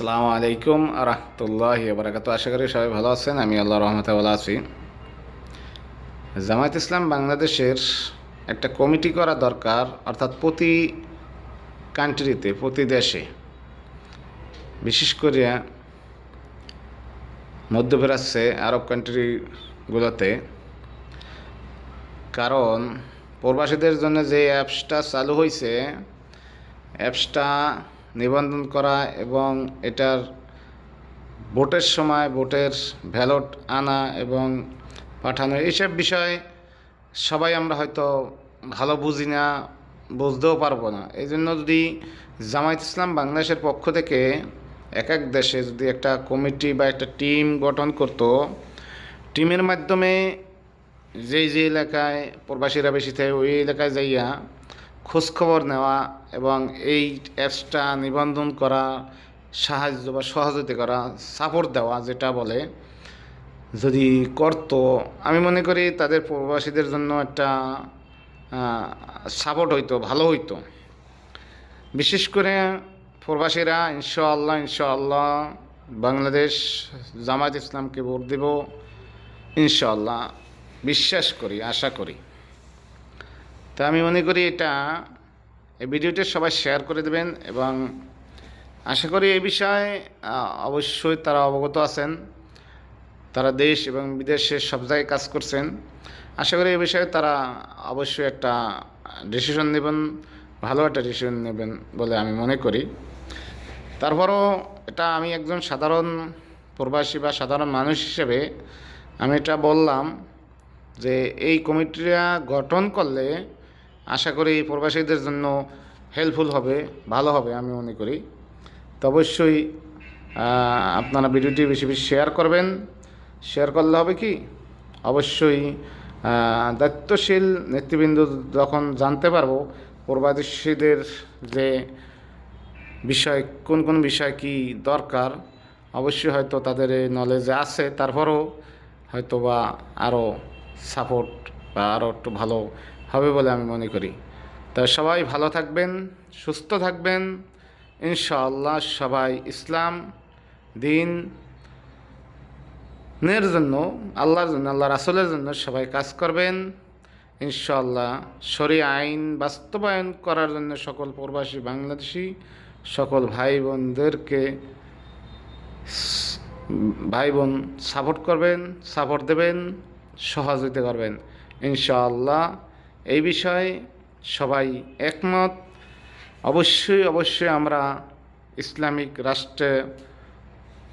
আসসালামু আলাইকুম রহমতুল্লাহি বারাকাতু। আশা করি সবাই ভালো আছেন। আমি আল্লাহর রহমতে ভালো আছি। জামায়াত ইসলাম বাংলাদেশের একটা কমিটি করা দরকার, অর্থাৎ প্রতি কান্ট্রিতে, প্রতি দেশে, বিশেষ করে মধ্যপ্রাচ্যে, আরব কান্ট্রিগুলোতে। কারণ প্রবাসীদের জন্য যে অ্যাপসটা চালু হয়েছে, অ্যাপসটা নিবন্ধন করা এবং এটার ভোটের সময় ভোটের ব্যালট আনা এবং পাঠানো, এইসব বিষয় সবাই আমরা হয়তো ভালো বুঝি না, বুঝতেও পারবো না। এই জন্য যদি জামায়াত ইসলাম বাংলাদেশের পক্ষ থেকে এক এক দেশে যদি একটা কমিটি বা একটা টিম গঠন করতো, টিমের মাধ্যমে যেই যে এলাকায় প্রবাসীরা বেশি থাকে ওই এলাকায় যাইয়া খোঁজখবর নেওয়া এবং এই অ্যাপসটা নিবন্ধন করা, সাহায্য বা সহযোগিতা করা, সাপোর্ট দেওয়া যেটা বলে, যদি করতো, আমি মনে করি তাদের প্রবাসীদের জন্য একটা সাপোর্ট হইতো, ভালো হইতো। বিশেষ করে প্রবাসীরা ইনশাআল্লাহ বাংলাদেশ জামায়াত ইসলামকে ভোট দেব ইনশাআল্লাহ, বিশ্বাস করি, আশা করি। তা আমি মনে করি এই ভিডিওটি সবাই শেয়ার করে দেবেন এবং আশা করি এই বিষয়ে অবশ্যই তারা অবগত আছেন, তারা দেশ এবং বিদেশে সব জায়গায় কাজ করছেন। আশা করি এই বিষয়ে তারা অবশ্যই একটা ডিসিশন নেবেন, ভালো একটা ডিসিশন নেবেন বলে আমি মনে করি। তারপরও এটা আমি একজন সাধারণ প্রবাসী বা সাধারণ মানুষ হিসেবে আমি এটা বললাম যে এই কমিটিটা গঠন করলে আশা করি প্রবাসীদের জন্য হেল্পফুল হবে, ভালো হবে আমি মনে করি। তো অবশ্যই আপনারা ভিডিওটি বেশি বেশি শেয়ার করবেন। শেয়ার করলে হবে কি, অবশ্যই দায়িত্বশীল নেতৃবৃন্দ যখন জানতে পারবো প্রবাসীদের যে বিষয়, কোন কোন বিষয় কি দরকার, অবশ্যই হয়তো তাদের এই নলেজে আছে, তারপরও হয়তো বা আরও সাপোর্ট বা আরও একটু ভালো হবে বলে আমি মনে করি। তা সবাই ভালো থাকবেন, সুস্থ থাকবেন ইনশাআল্লাহ। সবাই ইসলাম দিনের জন্য, আল্লাহর জন্য, আল্লাহ রাসূলের জন্য সবাই কাজ করবেন ইনশাআল্লাহ। শরীআ আইন বাস্তবায়ন করার জন্য সকল প্রবাসী বাংলাদেশি সকল ভাই বোন সাপোর্ট করবেন, সাপোর্ট দেবেন, সহযোগিতা করবেন ইনশাআল্লাহ। এই বিষয়ে সবাই একমত। অবশ্যই আমরা ইসলামিক রাষ্ট্রে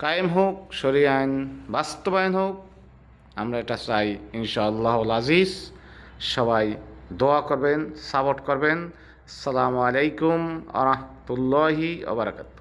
কায়েম হোক, শরীআ আইন বাস্তবায়ন হোক, আমরা এটা চাই ইনশাআল্লাহুল আজিজ। সবাই দোয়া করবেন, সাপোর্ট করবেন। আসসালামু আলাইকুম ওয়া রাহমাতুল্লাহি ওয়া বারাকাতুহু।